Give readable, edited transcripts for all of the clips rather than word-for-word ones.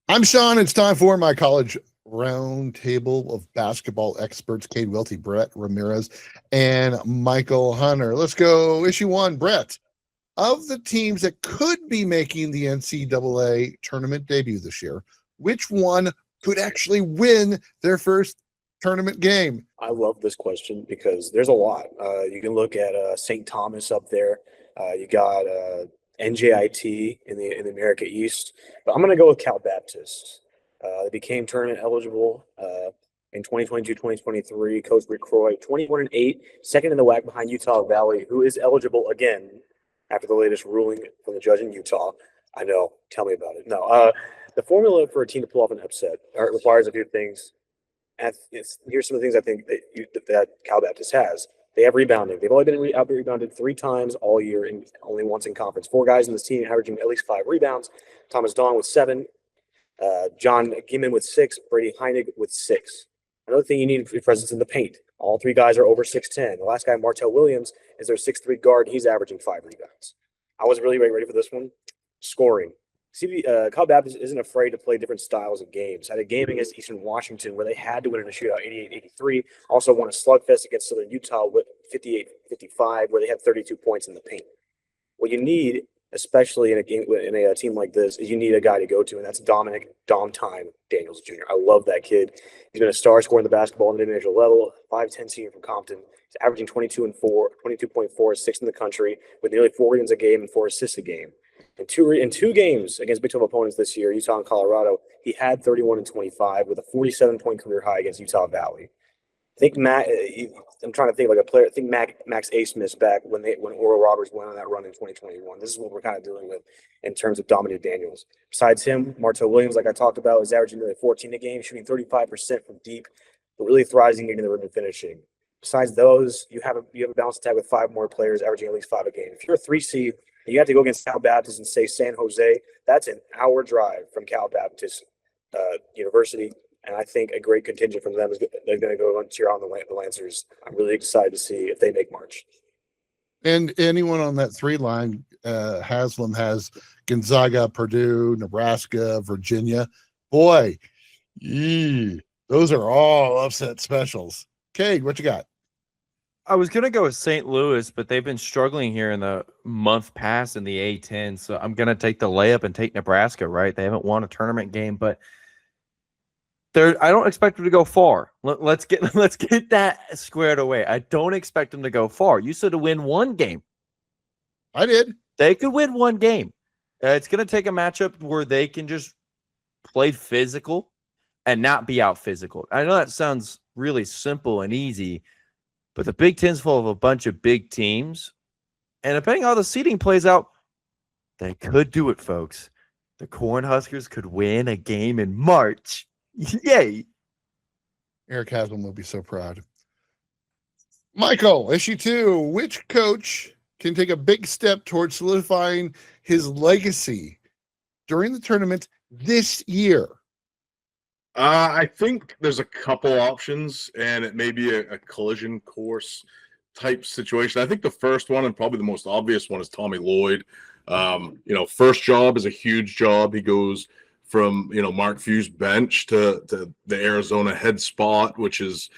I'm Sean. It's time for my college roundtable of basketball experts, Cade, Welty, Brett, Ramirez, and Mychal Hunter. Let's go. Issue one, Brett. Of the teams that could be making the NCAA tournament debut this year, which one could actually win their first tournament game? I love this question because there's a lot. You can look at St. Thomas up there. You got NJIT in the America East, but I'm going to go with Cal Baptist. They became tournament eligible in 2022-2023. Coach Rick Croy, 21-8, second in the WAC behind Utah Valley, who is eligible again after the latest ruling from the judge in Utah. I know. Tell me about it. No, the formula for a team to pull off an upset requires a few things. Here's some of the things I think that Cal Baptist has. They have rebounding. They've only been out-rebounded 3 times all year and only once in conference. 4 guys in this team averaging at least 5 rebounds. Thomas Dong with 7. John Gimman with 6. Brady Heinig with 6. Another thing you need is presence in the paint. All 3 guys are over 6'10". The last guy, Martell Williams, is their 6'3" guard. He's averaging 5 rebounds. I was really ready for this one. Scoring. Cal Baptist isn't afraid to play different styles of games. Had a game against Eastern Washington where they had to win in a shootout 88-83. Also won a slugfest against Southern Utah with 58-55 where they had 32 points in the paint. What you need, especially in a team like this, is you need a guy to go to, and that's Dominic Dom Time Daniels Jr. I love that kid. He's been a star scoring the basketball on the individual level. 5'10" senior from Compton. He's averaging 22.4, sixth in the country with nearly 4 rebounds a game and 4 assists a game. In two games against Big 12 opponents this year, Utah and Colorado, he had 31 and 25 with a 47-point career high against Utah Valley. I think I'm trying to think like a player. I think Max Asmith back when Oral Roberts went on that run in 2021. This is what we're kind of dealing with in terms of Dominic Daniels. Besides him, Martell Williams, like I talked about, is averaging nearly 14 a game, shooting 35% from deep, but really thrives in getting the rim and finishing. Besides those, you have a balanced attack with 5 more players averaging at least 5 a game. If you're a 3 seed, you have to go against Cal Baptist and say San Jose. That's an hour drive from Cal Baptist University, and I think a great contingent from them is they're going to go and cheer on the Lancers. I'm really excited to see if they make March. And anyone on that 3 line, Haslam has Gonzaga, Purdue, Nebraska, Virginia. Boy, those are all upset specials. Cade, what you got? I was going to go with St. Louis, but they've been struggling here in the month past in the A-10, so I'm going to take the layup and take Nebraska, right? They haven't won a tournament game, but I don't expect them to go far. Let's get that squared away. I don't expect them to go far. You said to win 1 game. I did. They could win 1 game. It's going to take a matchup where they can just play physical and not be out physical. I know that sounds really simple and easy, but the Big Ten's full of a bunch of big teams, and depending on how the seeding plays out, they could do it, folks. The Cornhuskers could win a game in March. Yay! Eric Haslam will be so proud. Mychal, issue 2. Which coach can take a big step towards solidifying his legacy during the tournament this year? I think there's a couple options, and it may be a collision course type situation. I think the first one and probably the most obvious one is Tommy Lloyd. First job is a huge job. He goes from Mark Few's bench to the Arizona head spot, which is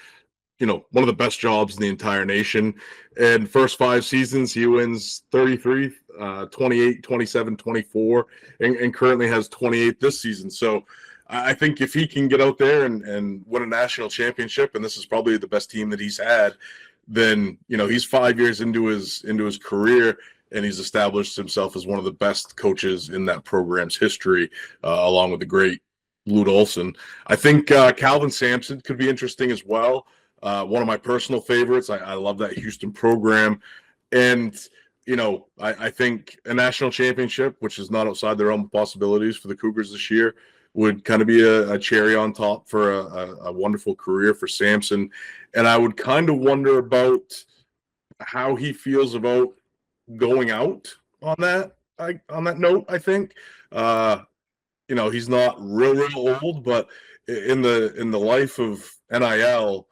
one of the best jobs in the entire nation. And first 5 seasons, he wins 33, 28, 27, 24, and currently has 28 this season. So I think if he can get out there and win a national championship, and this is probably the best team that he's had, then he's 5 years into his career, and he's established himself as one of the best coaches in that program's history, along with the great Lute Olson. I think Calvin Sampson could be interesting as well. One of my personal favorites. I love that Houston program, and I think a national championship, which is not outside the realm of possibilities for the Cougars this year, would kind of be a cherry on top for a wonderful career for Sampson. And I would kind of wonder about how he feels about going out on that note. I think he's not real old, but in the life of NIL,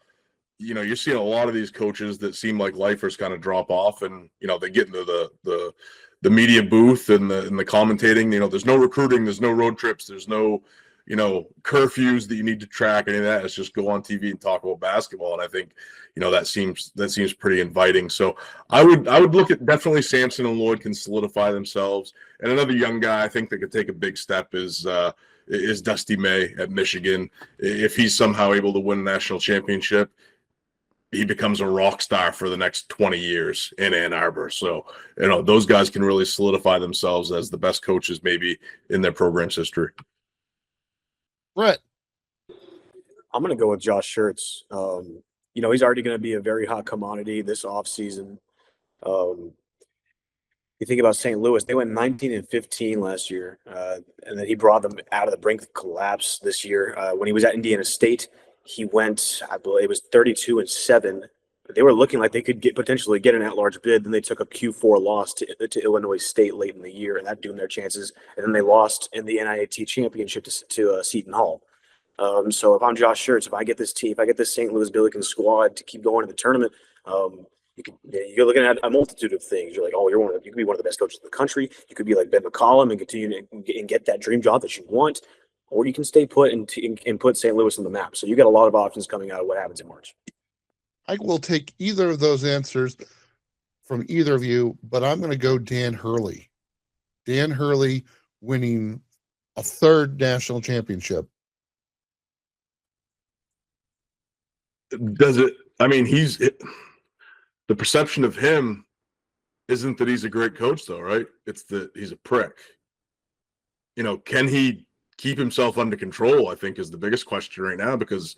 you're seeing a lot of these coaches that seem like lifers kind of drop off, and they get into the media booth and the commentating. There's no recruiting, there's no road trips, there's no curfews that you need to track, any of that. It's just go on TV and talk about basketball. And I think, that seems pretty inviting. So I would look at definitely Sampson and Lloyd can solidify themselves. And another young guy I think that could take a big step is Dusty May at Michigan. If he's somehow able to win a national championship, he becomes a rock star for the next 20 years in Ann Arbor. So, those guys can really solidify themselves as the best coaches maybe in their program's history. Brett. I'm going to go with Josh Schertz. He's already going to be a very hot commodity this offseason. You think about St. Louis, they went 19-15 last year, and then he brought them out of the brink of collapse this year. When he was at Indiana State, he went, I believe it was 32-7. They were looking like they could potentially get an at-large bid. Then they took a Q4 loss to Illinois State late in the year, and that doomed their chances. And then they lost in the NIT championship to Seton Hall. So if I'm Josh Schertz, if I get this team, if I get this St. Louis Billikens squad to keep going to the tournament, you're looking at a multitude of things. You're like, you could be one of the best coaches in the country. You could be like Ben McCollum and continue and get that dream job that you want, or you can stay put and put St. Louis on the map. So you got a lot of options coming out of what happens in March. I will take either of those answers from either of you, but I'm going to go Dan Hurley. Dan Hurley winning a third national championship. Does it? I mean, the perception of him isn't that he's a great coach, though, right? It's that he's a prick. Can he keep himself under control? I think is the biggest question right now, because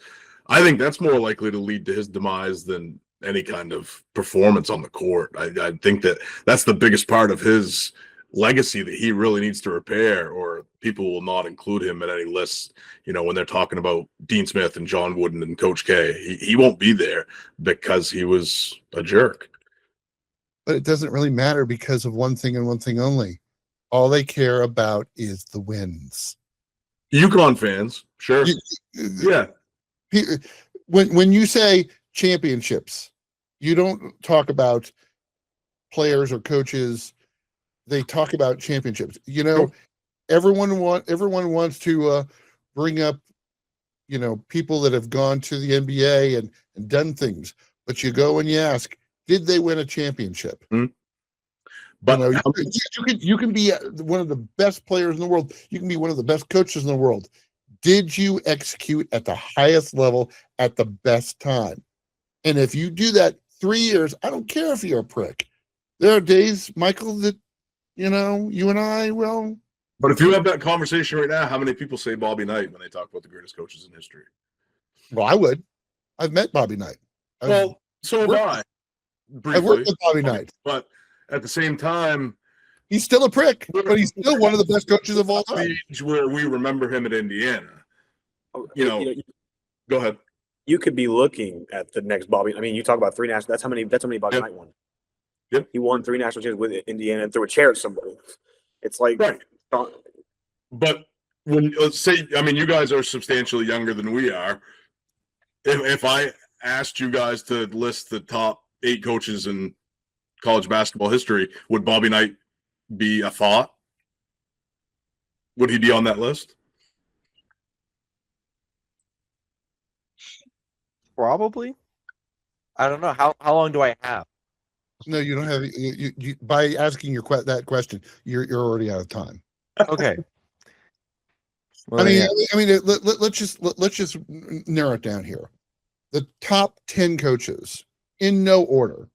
I think that's more likely to lead to his demise than any kind of performance on the court. I think that's the biggest part of his legacy that he really needs to repair, or people will not include him in any lists, when they're talking about Dean Smith and John Wooden and Coach K. He won't be there because he was a jerk. But it doesn't really matter because of one thing and one thing only. All they care about is the wins. UConn fans, sure. Yeah. When you say championships, you don't talk about players or coaches. They talk about championships. Everyone wants to bring up, people that have gone to the NBA and done things. But you go and you ask, did they win a championship? Mm-hmm. But you can be one of the best players in the world. You can be one of the best coaches in the world. Did you execute at the highest level at the best time? And if you do that 3 years, I don't care if you're a prick. There are days, Mychal, that, you and I will. But if you have that conversation right now, how many people say Bobby Knight when they talk about the greatest coaches in history? Well, I would. I've met Bobby Knight. So have I. Briefly, I've worked with Bobby Knight. But at the same time, he's still a prick, but he's still one of the best coaches of all time. Where we remember him at Indiana. Go ahead. You could be looking at the next Bobby. I mean, you talk about three national. That's how many Bobby Knight won. Yep. He won 3 national championships with Indiana and threw a chair at somebody. It's like, right. But when say, I mean, you guys are substantially younger than we are. If I asked you guys to list the top 8 coaches in college basketball history, would Bobby Knight be a thought? Would he be on that list? Probably. I don't know. How long do I have? No, you don't have. You by asking that question, you're already out of time. Okay. Well, I mean, let's just narrow it down here. The top 10 coaches in no order: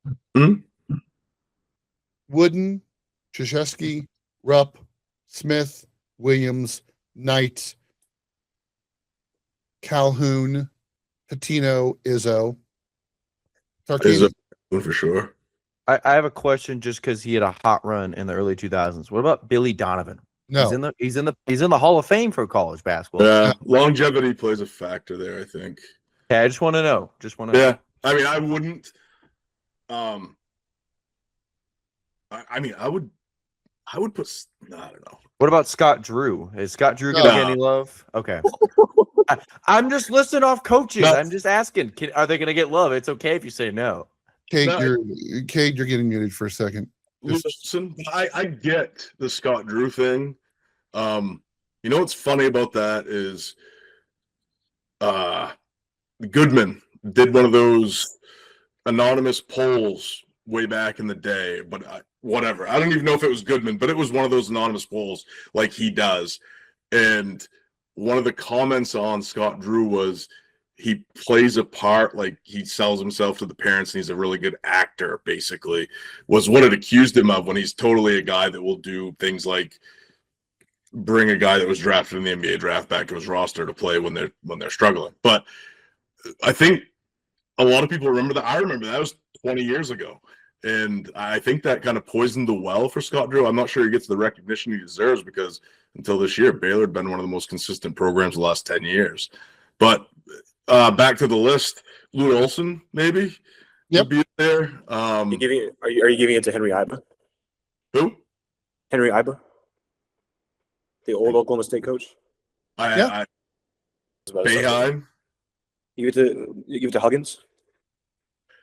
Wooden, Krzyzewski, Rupp, Smith, Williams, Knight, Calhoun, Pitino, Izzo. Izzo for sure. I have a question just because he had a hot run in the early 2000s. What about Billy Donovan? No, he's in the Hall of Fame for college basketball. Yeah, longevity plays a factor there, I think. Yeah, I just want to know. Yeah, I mean, I wouldn't. I mean, I would put. I don't know. What about Scott Drew? Is Scott Drew going to get any love? Okay. I'm just listing off coaches. No. I'm just asking. Are they going to get love? It's okay if you say no. Cade, you're getting muted for a second. Listen, I get the Scott Drew thing. You know what's funny about that is Goodman did one of those anonymous polls way back in the day, but whatever. I don't even know if it was Goodman, but it was one of those anonymous polls like he does. And one of the comments on Scott Drew was he plays a part, like he sells himself to the parents and he's a really good actor, basically, was what it accused him of, when he's totally a guy that will do things like bring a guy that was drafted in the NBA draft back to his roster to play when they're struggling. But I think a lot of people remember that. I remember that was 20 years ago. And I think that kind of poisoned the well for Scott Drew. I'm not sure he gets the recognition he deserves, because until this year, Baylor had been one of the most consistent programs the last 10 years. But back to the list, Lou Olson, maybe. Yep. Be there. Are you giving it to Henry Iba? Who? Henry Iba, the old Oklahoma State coach. Boeheim. You give it to Huggins.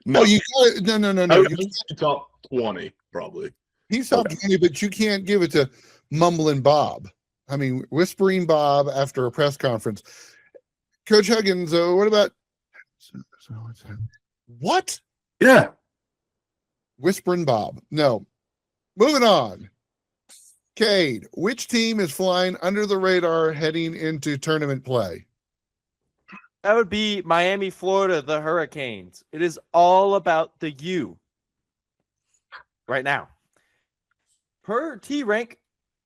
No, you can't. No. Top 20, probably. He's top 20, but you can't give it to Mumbling Bob. I mean, Whispering Bob after a press conference. Coach Huggins, what about what? Yeah. Whispering Bob. No. Moving on. Cade, which team is flying under the radar heading into tournament play? That would be Miami, Florida, the Hurricanes. It is all about the U right now. Per T-Rank,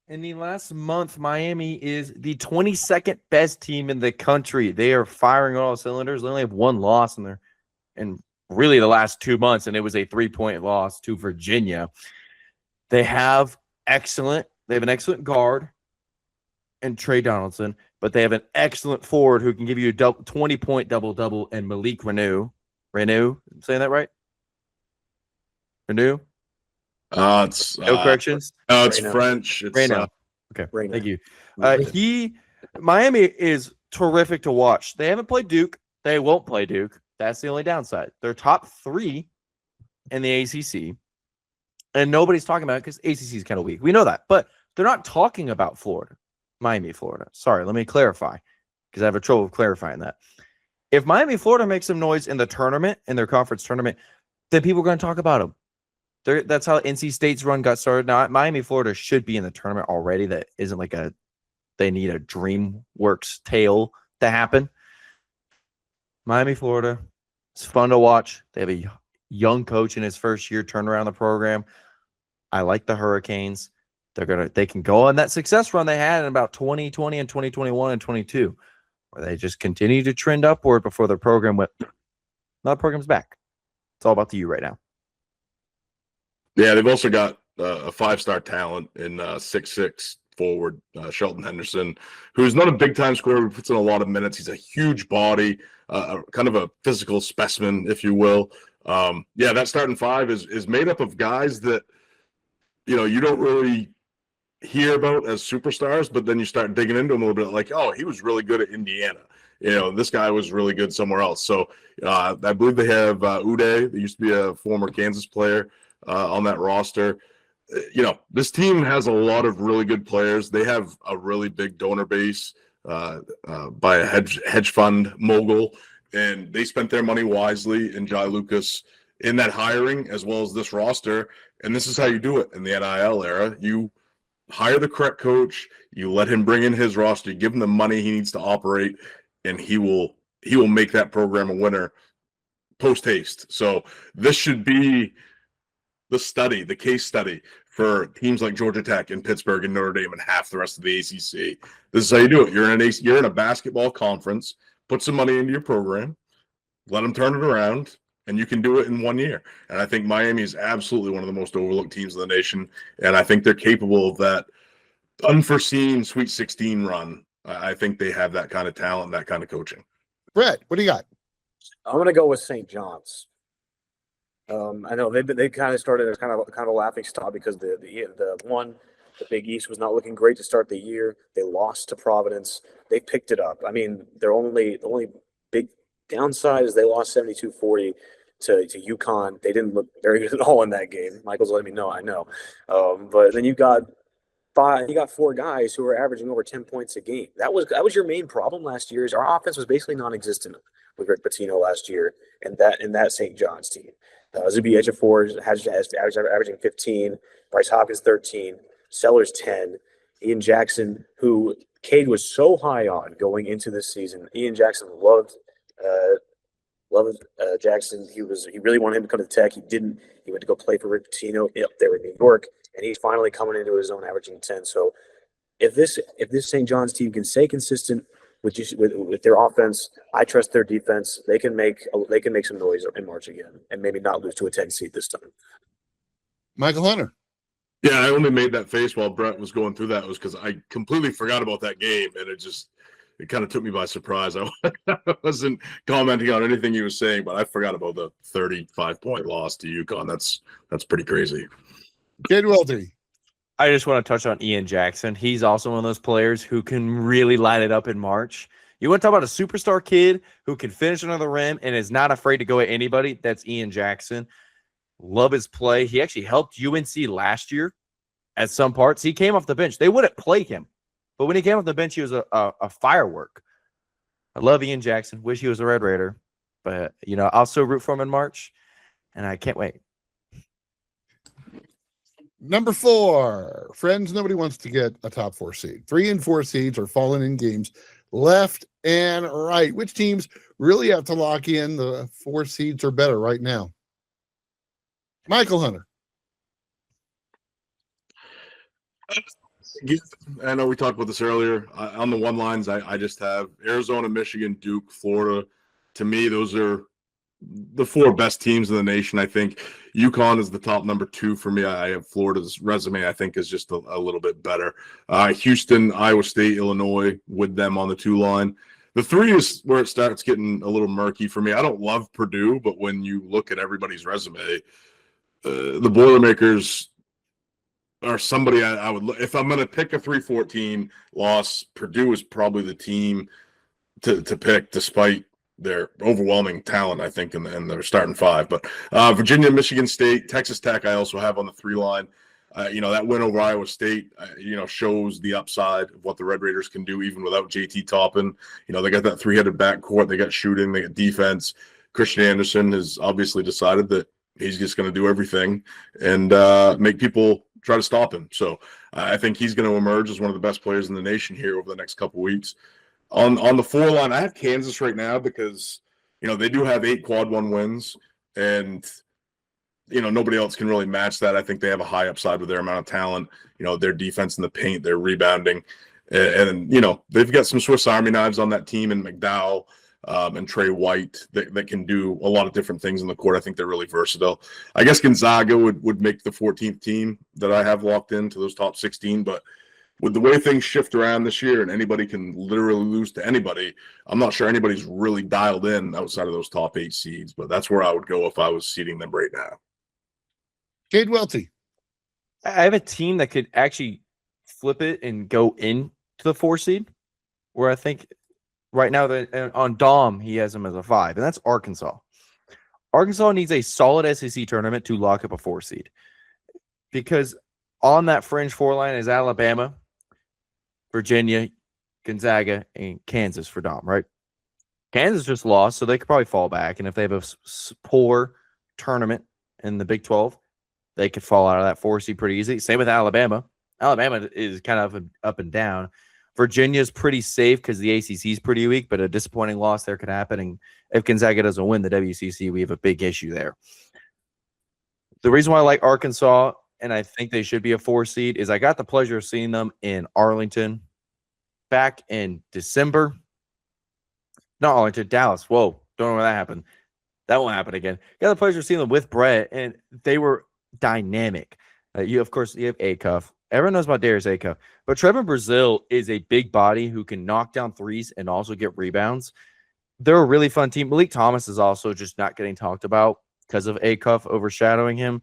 in the last month, Miami is the 22nd best team in the country. They are firing on all cylinders. They only have one loss in really the last 2 months, and it was a 3-point loss to Virginia. They have an excellent guard and Trey Donaldson, but they have an excellent forward who can give you a 20-point double-double, and Malik Renew. Renew? I'm saying that right? Renew? It's No corrections? No, it's Reno. French. It's Reno. Okay, Reno. thank you. Miami is terrific to watch. They haven't played Duke. They won't play Duke. That's the only downside. They're top 3 in the ACC, and nobody's talking about it because ACC is kind of weak. We know that, but they're not talking about Miami, Florida. Sorry, let me clarify, because I have a trouble clarifying that. If Miami, Florida makes some noise in the tournament, in their conference tournament, then people are going to talk about them. That's how NC State's run got started. Now, Miami, Florida should be in the tournament already. That isn't like they need a DreamWorks tale to happen. Miami, Florida, it's fun to watch. They have a young coach in his first year, turn around the program. I like the Hurricanes. They can go on that success run they had in about 2020 and 2021 and 22, where they just continue to trend upward before the program went. Now the program's back. It's all about the U right now. Yeah, they've also got a 5-star talent in 6'6" forward, Shelton Henderson, who's not a big-time scorer, but puts in a lot of minutes. He's a huge body, kind of a physical specimen, if you will. That starting 5 is made up of guys that, you don't really hear about as superstars, but then you start digging into them a little bit, like, oh, he was really good at Indiana. This guy was really good somewhere else. So I believe they have Uday, that used to be a former Kansas player, on that roster. This team has a lot of really good players. They have a really big donor base by a hedge fund mogul, and they spent their money wisely in Jai Lucas in that hiring as well as this roster. And this is how you do it in the NIL era. You hire the correct coach, you let him bring in his roster, you give him the money he needs to operate, and he will make that program a winner post haste. So this should be the case study for teams like Georgia Tech and Pittsburgh and Notre Dame and half the rest of the ACC. This is how you do it. You're in a basketball conference, put some money into your program, let them turn it around, and you can do it in 1 year. And I think Miami is absolutely one of the most overlooked teams in the nation, and I think they're capable of that unforeseen Sweet 16 run. I think they have that kind of talent, that kind of coaching. Brett, what do you got? I'm going to go with St. John's. I know they kind of started as kind of a laughing stock because the Big East was not looking great to start the year. They lost to Providence. They picked it up. I mean, the only big downside is they lost 72-40 to UConn. They didn't look very good at all in that game. Michael's letting me know. I know, but then you got four guys who were averaging over 10 points a game. That was your main problem last year. Is our offense was basically non-existent with Rick Pitino last year, and that St. John's team. Zuby Ejiofor has averaging 15, Bryce Hopkins 13, Sellers 10, Ian Jackson, who Cade was so high on going into this season. Ian Jackson loved Jackson. He really wanted him to come to Tech. He didn't. He went to go play for Rick Pitino up there in New York, and he's finally coming into his own, averaging 10. So if this St. John's team can stay consistent with their offense, I trust their defense. They can make some noise in March again, and maybe not lose to a 10 seed this time. Mychal Hunter. Yeah, I only made that face while Brett was going through that was because I completely forgot about that game, and it kind of took me by surprise. I wasn't commenting on anything he was saying, but I forgot about the 35-point loss to UConn. That's pretty crazy. Cade Welty. I just want to touch on Ian Jackson. He's also one of those players who can really light it up in March. You want to talk about a superstar kid who can finish under the rim and is not afraid to go at anybody? That's Ian Jackson. Love his play. He actually helped UNC last year at some parts. He came off the bench. They wouldn't play him. But when he came off the bench, he was a firework. I love Ian Jackson. Wish he was a Red Raider. But, I'll still root for him in March, and I can't wait. Number 4, friends, nobody wants to get a top 4 seed. 3 and 4 seeds are falling in games left and right. Which teams really have to lock in the 4 seeds or better right now? Mychal Hunter. I know we talked about this earlier. On the one lines, I just have Arizona, Michigan, Duke, Florida. To me, those are the 4 best teams in the nation. I think UConn is the top number 2 for me. I have Florida's resume, I think, is just a little bit better. Houston, Iowa State, Illinois with them on the 2 line. The 3 is where it starts getting a little murky for me. I don't love Purdue, but when you look at everybody's resume, the Boilermakers are somebody I would look. If I'm going to pick a 3-14 loss, Purdue is probably the team to pick, despite their overwhelming talent, I think, in their starting 5. But Virginia, Michigan State, Texas Tech, I also have on the 3 line. That win over Iowa State, shows the upside of what the Red Raiders can do even without JT Toppin. They got that 3-headed backcourt. They got shooting. They got defense. Christian Anderson has obviously decided that he's just going to do everything and make people try to stop him. So I think he's going to emerge as one of the best players in the nation here over the next couple of weeks. On the 4 line, I have Kansas right now because, they do have 8 quad 1 wins, and, nobody else can really match that. I think they have a high upside with their amount of talent, their defense in the paint, their rebounding. And they've got some Swiss Army knives on that team in McDowell and Trey White that can do a lot of different things in the court. I think they're really versatile. I guess Gonzaga would make the 14th team that I have locked into those top 16, but with the way things shift around this year and anybody can literally lose to anybody, I'm not sure anybody's really dialed in outside of those top 8 seeds, but that's where I would go if I was seeding them right now. Cade Welty. I have a team that could actually flip it and go into the 4 seed, where I think right now on Dom, he has them as a 5, and that's Arkansas. Arkansas needs a solid SEC tournament to lock up a 4 seed, because on that fringe 4 line is Alabama, Virginia, Gonzaga, and Kansas for Dom, right? Kansas just lost, so they could probably fall back. And if they have a poor tournament in the Big 12, they could fall out of that 4 seed pretty easy. Same with Alabama. Alabama is kind of up and down. Virginia's pretty safe because the ACC is pretty weak, but a disappointing loss there could happen. And if Gonzaga doesn't win the WCC, we have a big issue there. The reason why I like Arkansas, and I think they should be a 4 seed, is I got the pleasure of seeing them in Arlington back in December. Not Arlington, Dallas. Whoa, don't know where that happened. That won't happen again. Got the pleasure of seeing them with Brett, and they were dynamic. You have Acuff. Everyone knows about Darius Acuff. But Trevor Brazil is a big body who can knock down threes and also get rebounds. They're a really fun team. Malik Thomas is also just not getting talked about because of Acuff overshadowing him.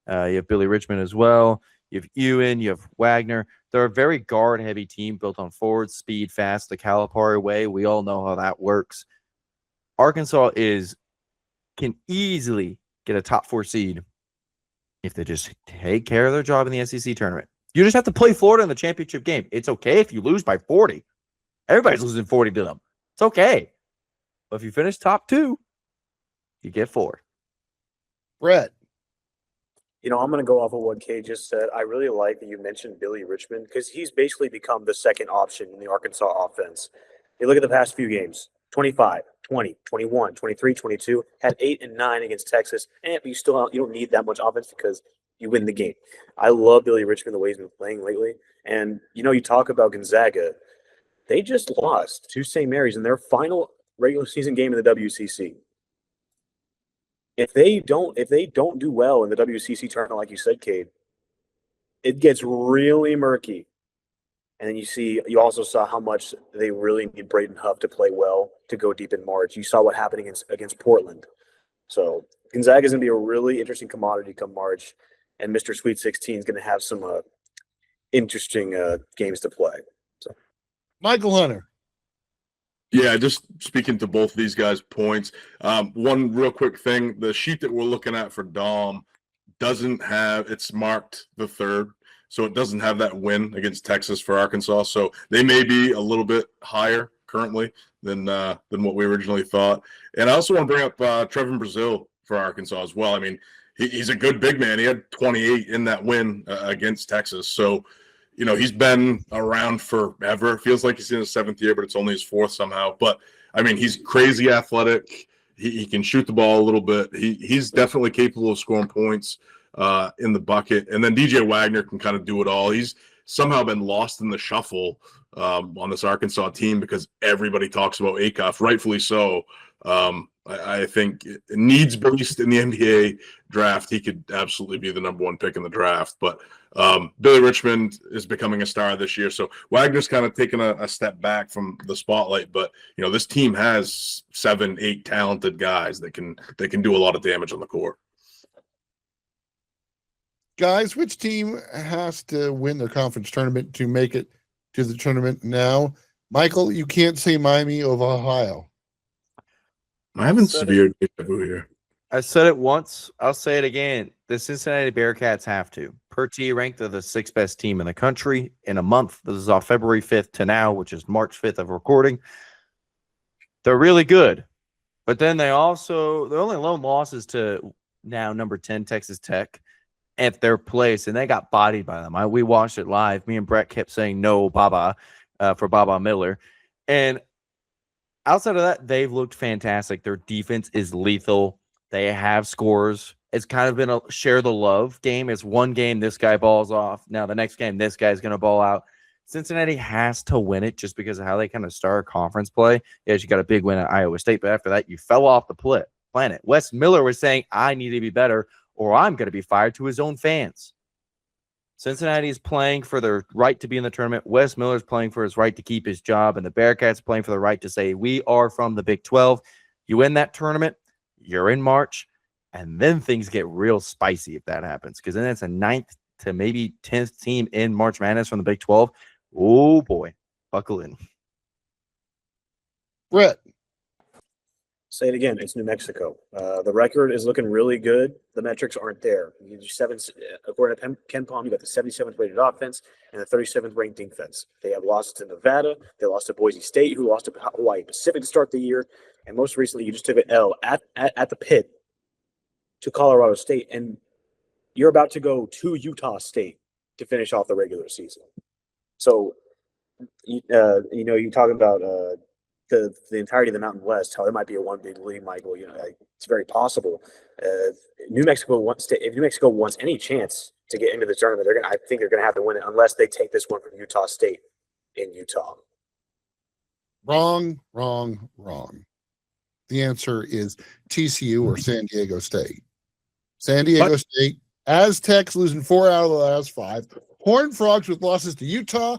You have Billy Richmond as well. You have Ewan. You have Wagner. They're a very guard-heavy team built on forward speed, fast, the Calipari way. We all know how that works. Arkansas can easily get a top 4 seed if they just take care of their job in the SEC tournament. You just have to play Florida in the championship game. It's okay if you lose by 40. Everybody's losing 40 to them. It's okay. But if you finish top 2, you get 4. Brett. I'm going to go off of what Cade just said. I really like that you mentioned Billy Richmond because he's basically become the second option in the Arkansas offense. You look at the past few games, 25, 20, 21, 23, 22, had 8 and 9 against Texas, and you don't need that much offense because you win the game. I love Billy Richmond, the way he's been playing lately. And, you talk about Gonzaga. They just lost to St. Mary's in their final regular season game in the WCC. If they don't do well in the WCC tournament, like you said, Cade, it gets really murky. And then you also saw how much they really need Braden Huff to play well to go deep in March. You saw what happened against Portland. So Gonzaga is going to be a really interesting commodity come March, and Mr. Sweet 16 is going to have some interesting games to play. So, Mychal Hunter. Yeah, just speaking to both of these guys' points. One real quick thing: the sheet that we're looking at for Dom doesn't have it's marked the 3rd, so it doesn't have that win against Texas for Arkansas. So they may be a little bit higher currently than what we originally thought. And I also want to bring up Trevin Brazil for Arkansas as well. I mean, he's a good big man. He had 28 in that win against Texas. So, he's been around forever. It feels like he's in his 7th year, but it's only his 4th somehow. But, I mean, he's crazy athletic. He can shoot the ball a little bit. He's definitely capable of scoring points in the bucket. And then DJ Wagner can kind of do it all. He's somehow been lost in the shuffle on this Arkansas team because everybody talks about Acuff, rightfully so. I think needs-based in the NBA draft, he could absolutely be the number 1 pick in the draft. But Billy Richmond is becoming a star this year. So Wagner's kind of taken a step back from the spotlight. But, this team has 7, 8 talented guys that can do a lot of damage on the court. Guys, which team has to win their conference tournament to make it to the tournament now? Mychal, you can't say Miami of Ohio. I'm having severe deja vu here. I said it once. I'll say it again. The Cincinnati Bearcats have to. Per T ranked, they're the 6th best team in the country in a month. This is off February 5th to now, which is March 5th of recording. They're really good. But then their only lone losses to now number 10 Texas Tech at their place, and they got bodied by them. We watched it live. Me and Brett kept saying no, Baba, for Baba Miller. And outside of that, they've looked fantastic. Their defense is lethal. They have scores. It's kind of been a share the love game. It's one game, this guy balls off. Now the next game, this guy's going to ball out. Cincinnati has to win it just because of how they kind of start conference play. Yes, you got a big win at Iowa State, but after that, you fell off the planet. Wes Miller was saying, I need to be better or I'm going to be fired to his own fans. Cincinnati is playing for their right to be in the tournament. Wes Miller is playing for his right to keep his job, and the Bearcats playing for the right to say, we are from the Big 12. You win that tournament, you're in March, and then things get real spicy if that happens, because then it's a 9th to maybe 10th team in March Madness from the Big 12. Oh, boy. Buckle in. Brett. Say it again. It's New Mexico. The record is looking really good. The metrics aren't there. According to Ken Palm, you got the 77th rated offense and the 37th ranked defense. They have losses to Nevada. They lost to Boise State, who lost to Hawaii Pacific to start the year. And most recently, you just took an L at the pit to Colorado State. And you're about to go to Utah State to finish off the regular season. So, you talk about the entirety of the Mountain West, how there might be a one big league, Mychal. It's very possible. If New Mexico wants any chance to get into the tournament, I think they're gonna have to win it unless they take this one from Utah State in Utah. Wrong. The answer is TCU or San Diego State. San Diego State, Aztecs losing 4 out of the last 5. Horned Frogs with losses to Utah,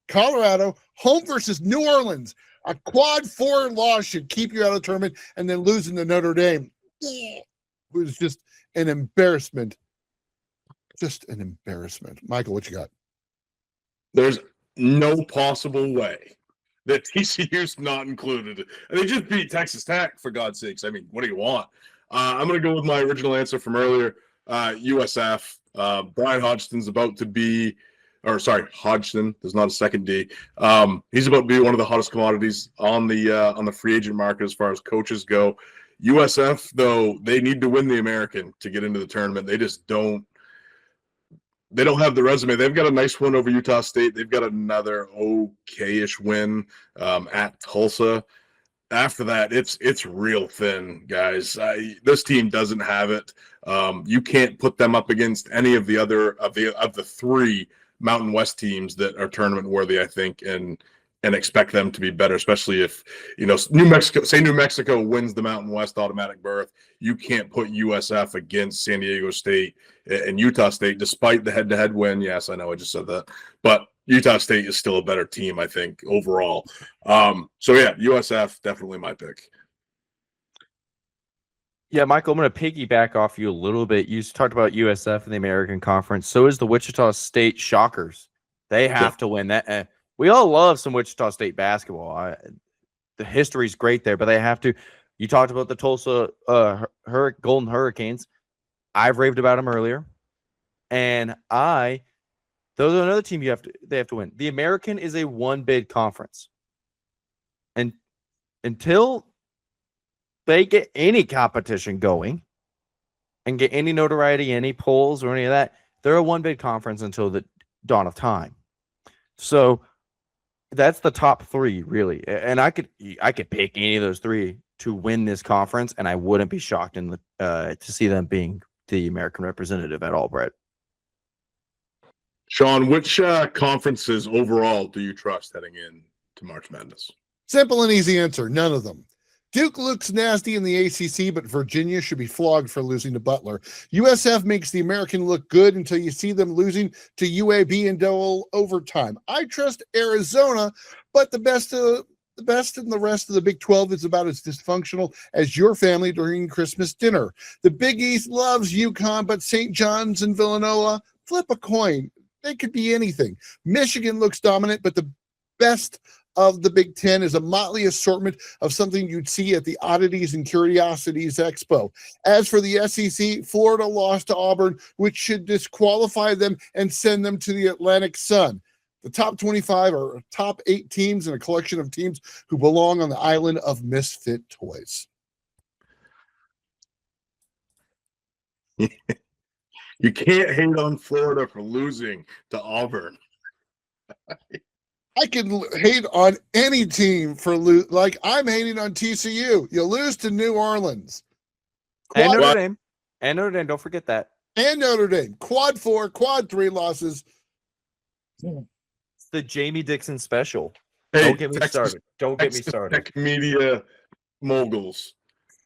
Colorado, home versus New Orleans. A quad 4 loss should keep you out of the tournament, and then losing to Notre Dame was just an embarrassment. Just an embarrassment. Mychal, what you got? There's no possible way that TCU's not included. And they just beat Texas Tech, for God's sakes. I mean, what do you want? I'm going to go with my original answer from earlier. USF. Brian Hodgson's about to be, or sorry, Hodgson. There's not a second D. He's about to be one of the hottest commodities on the free agent market as far as coaches go. USF, though, they need to win the American to get into the tournament. They just don't. They don't have the resume. They've got a nice win over Utah State. They've got another okay-ish win at Tulsa. After that, it's real thin, guys. This team doesn't have it. You can't put them up against any of the other of the three Mountain West teams that are tournament worthy, I think, and expect them to be better, especially if New Mexico wins the Mountain West automatic berth. You can't put USF against San Diego State and Utah State, despite the head-to-head win. Yes, I know I just said that, but Utah State is still a better team, I think, overall. So yeah, USF definitely my pick. Yeah, Michael, I'm going to piggyback off you a little bit. You talked about USF and the American Conference. So is the Wichita State Shockers. They have to win that. We all love some Wichita State basketball. The history's great there, but they have to. You talked about the Tulsa Golden Hurricanes. I've raved about them earlier, and those are another team they have to win. The American is a one-bid conference, and until they get any competition going and get any notoriety, any polls or any of that, they're a one-bid conference until the dawn of time. So that's the top three, really. And I could pick any of those three to win this conference, and I wouldn't be shocked to see them being the American representative at all, Brett. Sean, which conferences overall do you trust heading in to March Madness? Simple and easy answer. None of them. Duke looks nasty in the ACC, but Virginia should be flogged for losing to Butler. USF makes the American look good until you see them losing to UAB in double overtime. I trust Arizona, but the best in the rest of the Big 12 is about as dysfunctional as your family during Christmas dinner. The Big East loves UConn, but St. John's and Villanova, flip a coin. They could be anything. Michigan looks dominant, but the best of the Big Ten is a motley assortment of something you'd see at the Oddities and Curiosities Expo. As for the SEC, Florida lost to Auburn, which should disqualify them and send them to the Atlantic Sun. The top 25 are top 8 teams and a collection of teams who belong on the island of misfit toys. You can't hate on Florida for losing to Auburn. I can hate on any team for like I'm hating on TCU. You lose to New Orleans. And Notre Dame. And Notre Dame, don't forget that. And Notre Dame. Quad 4, quad 3 losses. It's the Jamie Dixon special. Hey, don't get me started. Don't get me started. Tech media moguls.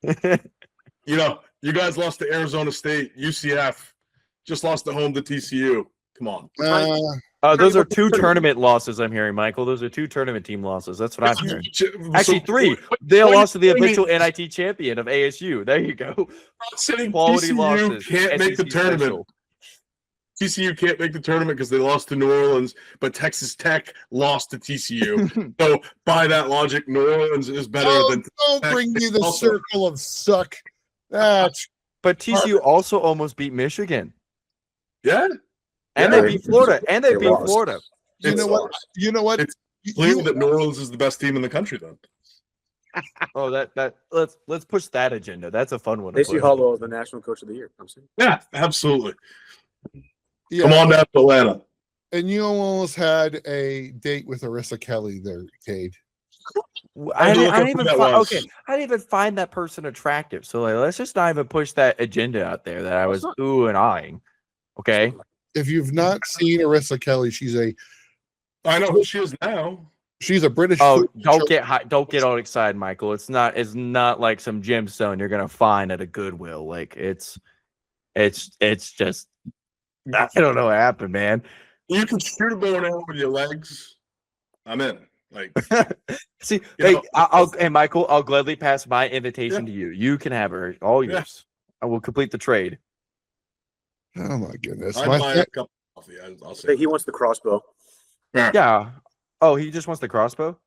You guys lost to Arizona State. UCF just lost at home to TCU. Come on. Those are 2 tournament losses I'm hearing, Michael. Those are 2 tournament team losses. That's what I'm hearing. Actually, 3. They lost to the official NIT champion of ASU. There you go. Quality losses. Can't make the tournament. TCU can't make the tournament because they lost to New Orleans, but Texas Tech lost to TCU. So by that logic, New Orleans is better than don't Tech. Bring me the circle of suck. That's but TCU also almost beat Michigan. Yeah. And they beat Florida. And they beat Florida. You know what? It's clear that New Orleans is the best team in the country, then. Oh, let's push that agenda. That's a fun one. Lacey Hollow is the national coach of the year. I'm saying. Yeah, absolutely. Yeah. Come on down to Atlanta. And you almost had a date with Arissa Kelly there, Cade. I didn't even find that person attractive. So let's just not even push that agenda out there that I was ooh and eyeing. Okay. If you've not seen Arissa Kelly, I know who she is now. She's a British. Oh, don't get all excited, Michael. It's not like some gemstone you're gonna find at a Goodwill. Like it's just I don't know what happened, man. You can shoot a bow and arrow with your legs. I'm in. Like, see, hey, Michael, I'll gladly pass my invitation to you. You can have her, all yours. I will complete the trade. Oh my goodness! I'd buy a cup of coffee. I'll say he wants the crossbow. Yeah. Oh, he just wants the crossbow.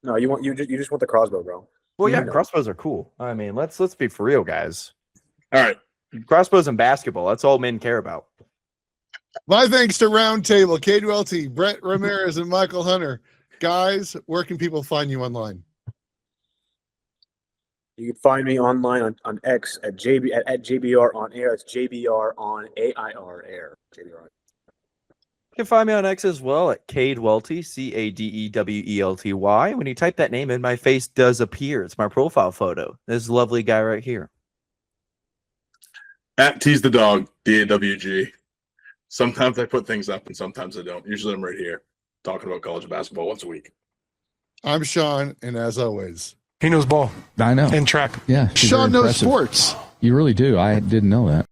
No, you just want the crossbow, bro. Well, yeah, crossbows are cool. I mean, let's be for real, guys. All right, crossbows and basketball. That's all men care about. My thanks to Roundtable, Cade Welty, Brett Ramirez, and Mychal Hunter. Guys, where can people find you online? You can find me online on X at JBR on air. It's JBR on AIR air. JBR. You can find me on X as well at Cade Welty, Cadewelty. When you type that name in, my face does appear. It's my profile photo. This lovely guy right here. At Tease the Dog, DAWG. Sometimes I put things up and sometimes I don't. Usually I'm right here talking about college basketball once a week. I'm Sean, and as always, He knows ball I know. and track. Yeah. Sean knows impressive. sports. You really do. I didn't know that.